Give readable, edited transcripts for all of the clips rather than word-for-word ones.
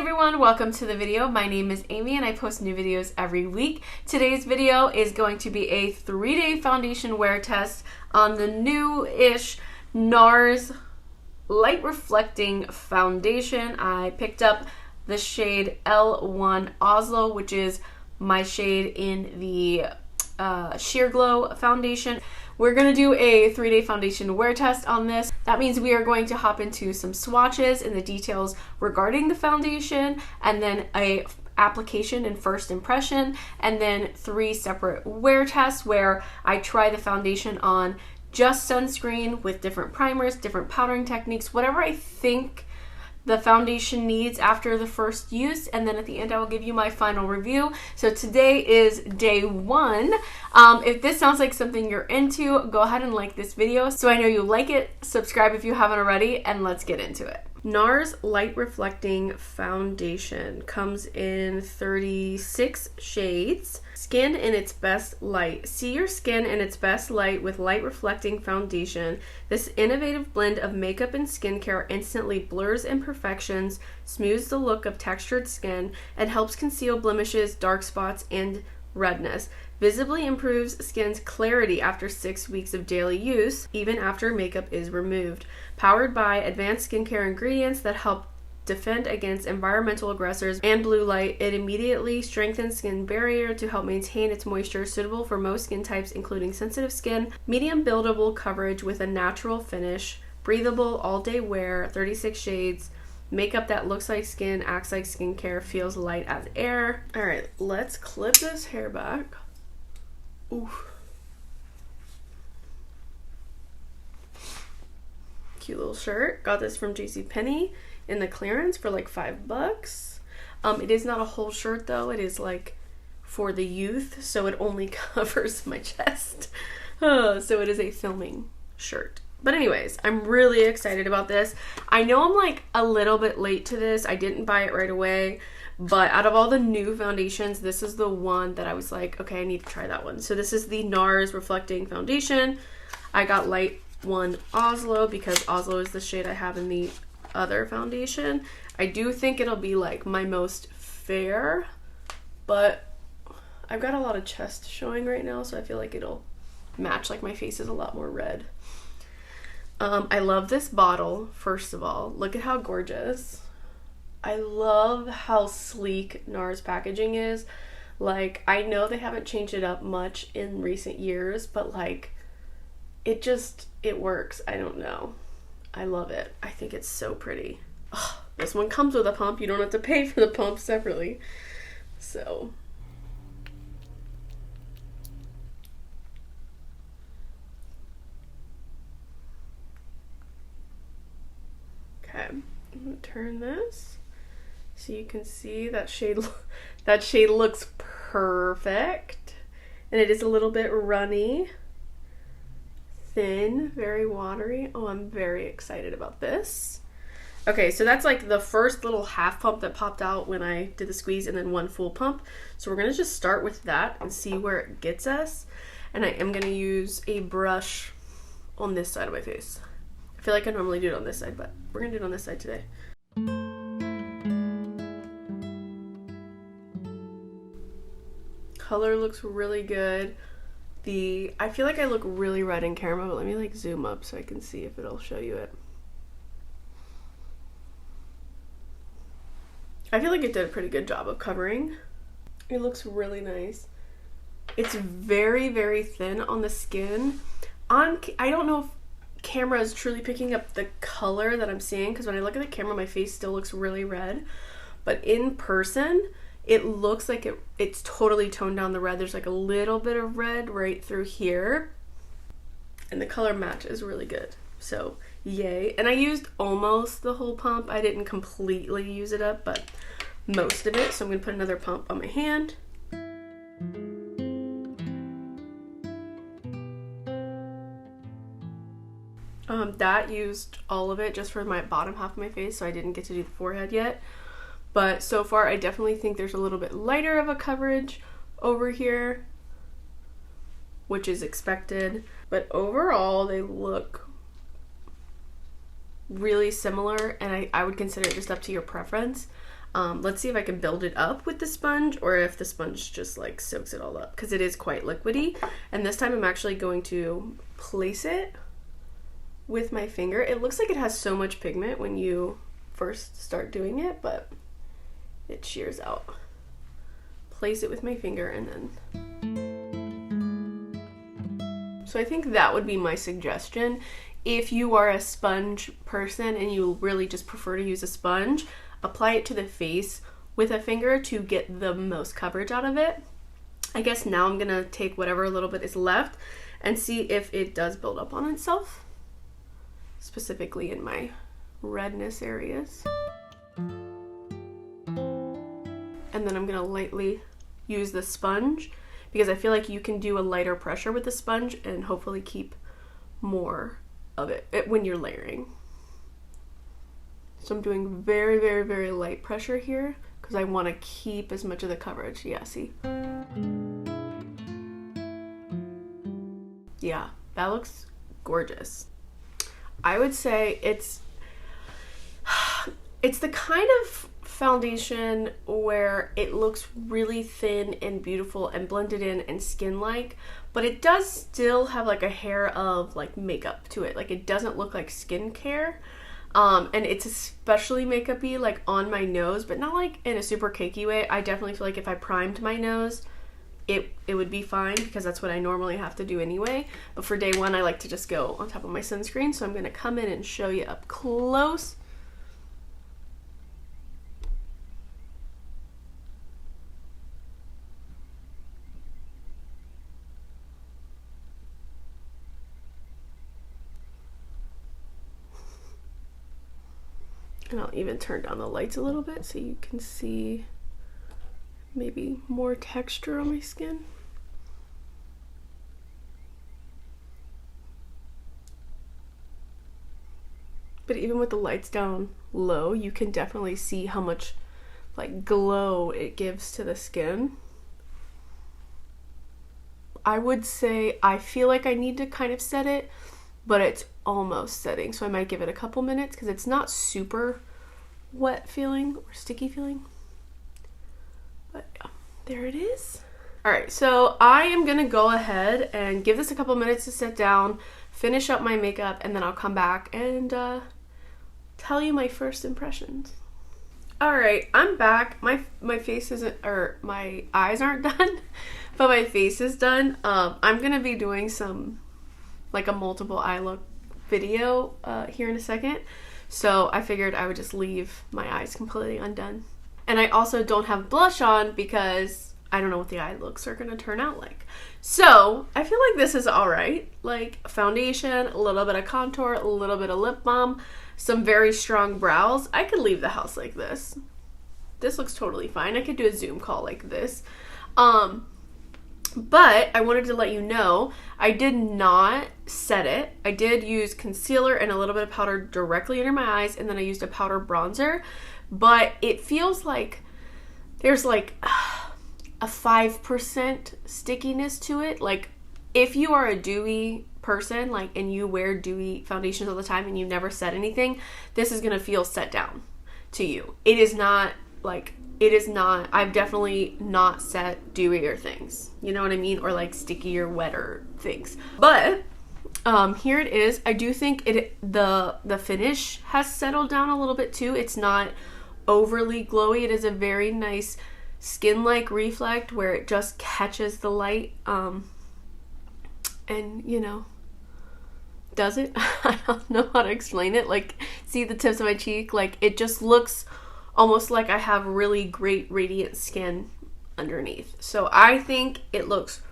everyone, welcome to the video. My name is Amy and I post new videos every week. Today's video is going to be a 3-day foundation wear test on the new-ish Nars Light Reflecting Foundation. I picked up the shade L1 Oslo, which is my shade in the Sheer Glow foundation. We're going to do a 3-day foundation wear test on this. That means we are going to hop into some swatches and the details regarding the foundation, and then a application and first impression, and then 3 separate wear tests where I try the foundation on just sunscreen with different primers, different powdering techniques, whatever I think the foundation needs after the first use, and then at the end I will give you my final review. So today is day 1. If this sounds like something you're into, go ahead and like this video so I know you like it, subscribe if you haven't already, and let's get into it. Nars Light Reflecting Foundation comes in 36 shades. Skin in its best light. See your skin in its best light with Light Reflecting Foundation. This innovative blend of makeup and skincare instantly blurs imperfections, smooths the look of textured skin, and helps conceal blemishes, dark spots, and redness. Visibly improves skin's clarity after 6 weeks of daily use, even after makeup is removed. Powered by advanced skincare ingredients that help defend against environmental aggressors and blue light, it immediately strengthens skin barrier to help maintain its moisture, suitable for most skin types including sensitive skin, medium buildable coverage with a natural finish, breathable all-day wear, 36 shades, makeup that looks like skin, acts like skincare, feels light as air. All right, let's clip this hair back. Ooh. Cute little shirt. Got this from JCPenney in the clearance for like $5. It is not a whole shirt though. It is like for the youth, so it only covers my chest. So it is a filming shirt. But anyways, I'm really excited about this. I know I'm like a little bit late to this. I didn't buy it right away, but out of all the new foundations, this is the one that I was like, okay, I need to try that one. So this is the Nars Reflecting Foundation. I got Light 1 Oslo because Oslo is the shade I have in the other foundation. I do think it'll be like my most fair, but I've got a lot of chest showing right now, so I feel like it'll match. Like my face is a lot more red. I love this bottle. First of all, look at how gorgeous. I love how sleek Nars packaging is. Like, I know they haven't changed it up much in recent years, but like it works. I don't know. I love it. I think it's so pretty. Oh, this one comes with a pump. You don't have to pay for the pump separately. So okay, I'm gonna turn this so you can see that shade. That shade looks perfect, and it is a little bit runny, thin, very watery. Oh, I'm very excited about this. Okay, so that's like the first little half pump that popped out when I did the squeeze, and then one full pump. So we're gonna just start with that and see where it gets us. And I am gonna use a brush on this side of my face. I feel like I normally do it on this side, but we're gonna do it on this side today. Color looks really good. I feel like I look really red in camera, but let me like zoom up so I can see if it'll show you it. I feel like it did a pretty good job of covering. It looks really nice. It's very, very thin on the skin. I don't know if camera is truly picking up the color that I'm seeing, because when I look at the camera, my face still looks really red. But in person, it looks like it's totally toned down the red. There's like a little bit of red right through here. And the color match is really good. So, yay. And I used almost the whole pump. I didn't completely use it up, but most of it. So I'm going to put another pump on my hand. That used all of it just for my bottom half of my face, so I didn't get to do the forehead yet. But so far, I definitely think there's a little bit lighter of a coverage over here, which is expected. But overall, they look really similar, and I would consider it just up to your preference. Let's see if I can build it up with the sponge or if the sponge just like soaks it all up, because it is quite liquidy. And this time I'm actually going to place it with my finger. It looks like it has so much pigment when you first start doing it, but it shears out. Place it with my finger and then... So I think that would be my suggestion. If you are a sponge person and you really just prefer to use a sponge, apply it to the face with a finger to get the most coverage out of it. I guess now I'm gonna take whatever little bit is left and see if it does build up on itself, specifically in my redness areas. And then I'm gonna lightly use the sponge, because I feel like you can do a lighter pressure with the sponge and hopefully keep more of it when you're layering. So I'm doing very, very, very light pressure here because I want to keep as much of the coverage. Yeah, see? Yeah, that looks gorgeous. I would say it's the kind of foundation where it looks really thin and beautiful and blended in and skin-like, but it does still have like a hair of like makeup to it. Like it doesn't look like skincare. And it's especially makeup-y like on my nose, but not like in a super cakey way. I definitely feel like if I primed my nose, it would be fine, because that's what I normally have to do anyway. But for day one, I like to just go on top of my sunscreen. So I'm gonna come in and show you up close. And I'll even turn down the lights a little bit so you can see maybe more texture on my skin. But even with the lights down low, you can definitely see how much like glow it gives to the skin. I would say I feel like I need to kind of set it, but it's almost setting, so I might give it a couple minutes because it's not super wet feeling or sticky feeling. But yeah, there it is. All right, so I am gonna go ahead and give this a couple minutes to set down, finish up my makeup, and then I'll come back and tell you my first impressions. All right, I'm back. My face isn't, or my eyes aren't done, but my face is done. I'm gonna be doing some like a multiple eye look video here in a second, so I figured I would just leave my eyes completely undone. And I also don't have blush on because I don't know what the eye looks are gonna turn out like. So I feel like this is all right, like foundation, a little bit of contour, a little bit of lip balm, some very strong brows. I could leave the house like this. This looks totally fine. I could do a Zoom call like this. But I wanted to let you know, I did not set it. I did use concealer and a little bit of powder directly under my eyes, and then I used a powder bronzer. But it feels like there's like a 5% stickiness to it. Like if you are a dewy person, like, and you wear dewy foundations all the time and you never set anything, this is gonna feel set down to you. It is not like, it is not, I've definitely not set dewier things, you know what I mean, or like stickier, wetter things. But here it is. I do think the finish has settled down a little bit too. It's not overly glowy. It is a very nice skin-like reflect where it just catches the light and, you know, does it? I don't know how to explain it. Like, see the tips of my cheek? Like, it just looks almost like I have really great radiant skin underneath. So I think it looks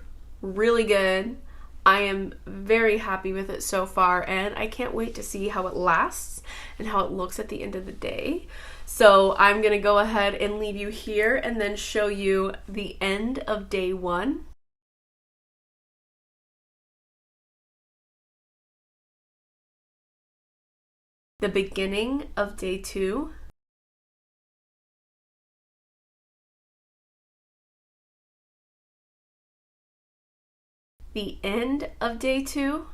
really good. I am very happy with it so far, and I can't wait to see how it lasts and how it looks at the end of the day. So I'm gonna go ahead and leave you here and then show you the end of day one. The beginning of day two. The end of day two.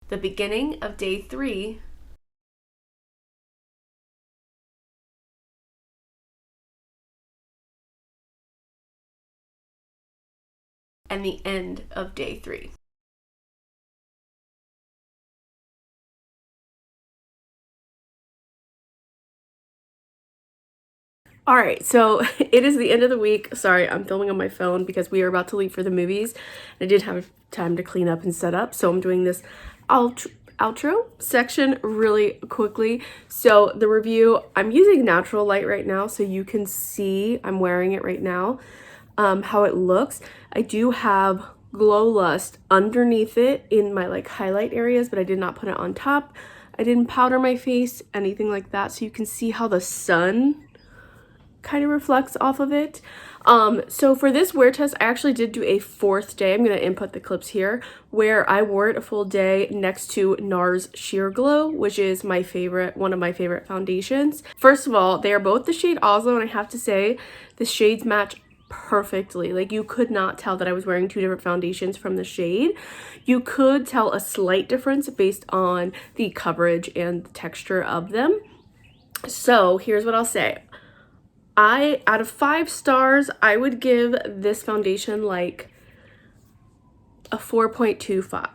the beginning of day 3, and the end of day 3. All right, so it is the end of the week. Sorry, I'm filming on my phone because we are about to leave for the movies. I did have time to clean up and set up, so I'm doing this outro section really quickly. So the review, I'm using natural light right now, so you can see I'm wearing it right now, how it looks. I do have Glow Lust underneath it in my like highlight areas, but I did not put it on top. I didn't powder my face, anything like that, so you can see how the sun kind of reflects off of it. So for this wear test, I actually did do a 4th day. I'm going to input the clips here, where I wore it a full day next to Nars Sheer Glow, which is my favorite, one of my favorite foundations. First of all, they are both the shade Oslo, and I have to say the shades match perfectly. Like, you could not tell that I was wearing 2 different foundations from the shade. You could tell a slight difference based on the coverage and the texture of them. So here's what I'll say. Out of 5 stars, I would give this foundation like a 4.25,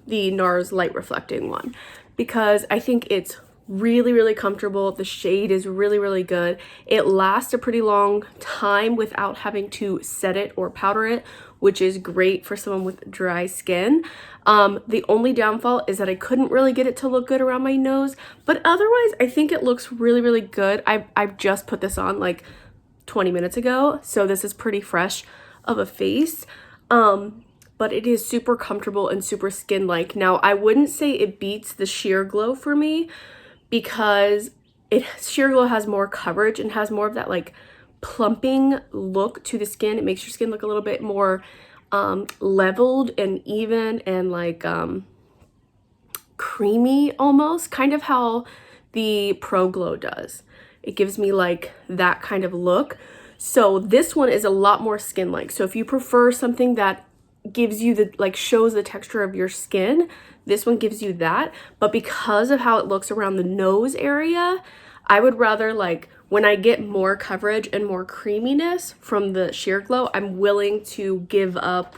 the Nars Light Reflecting one, because I think it's really, really comfortable. The shade is really, really good. It lasts a pretty long time without having to set it or powder it, which is great for someone with dry skin. The only downfall is that I couldn't really get it to look good around my nose, but otherwise I think it looks really, really good. I've just put this on like 20 minutes ago, so this is pretty fresh of a face. But it is super comfortable and super skin-like. Now, I wouldn't say it beats the Sheer Glow for me, because Sheer Glow has more coverage and has more of that like plumping look to the skin. It makes your skin look a little bit more leveled and even and like creamy almost, kind of how the Pro Glow does. It gives me like that kind of look. So this one is a lot more skin-like. So if you prefer something that gives you the like shows the texture of your skin, this one gives you that. But because of how it looks around the nose area, I would rather, like, when I get more coverage and more creaminess from the Sheer Glow, I'm willing to give up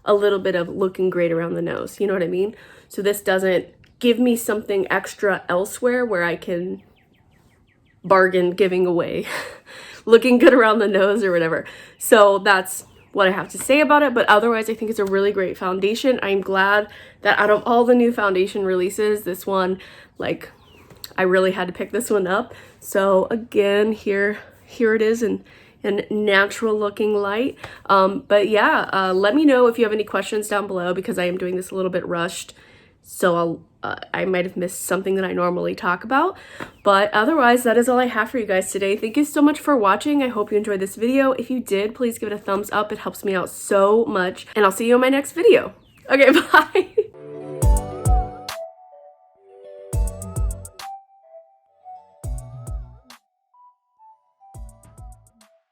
a little bit of looking great around the nose. You know what I mean? So this doesn't give me something extra elsewhere where I can bargain giving away looking good around the nose or whatever. So that's what I have to say about it. But otherwise, I think it's a really great foundation. I'm glad that out of all the new foundation releases, this one, like, I really had to pick this one up. So again, here it is in natural looking light. But yeah, let me know if you have any questions down below, because I am doing this a little bit rushed, so I might have missed something that I normally talk about. But otherwise, that is all I have for you guys today. Thank you so much for watching. I hope you enjoyed this video. If you did, please give it a thumbs up. It helps me out so much, and I'll see you in my next video. Okay, bye.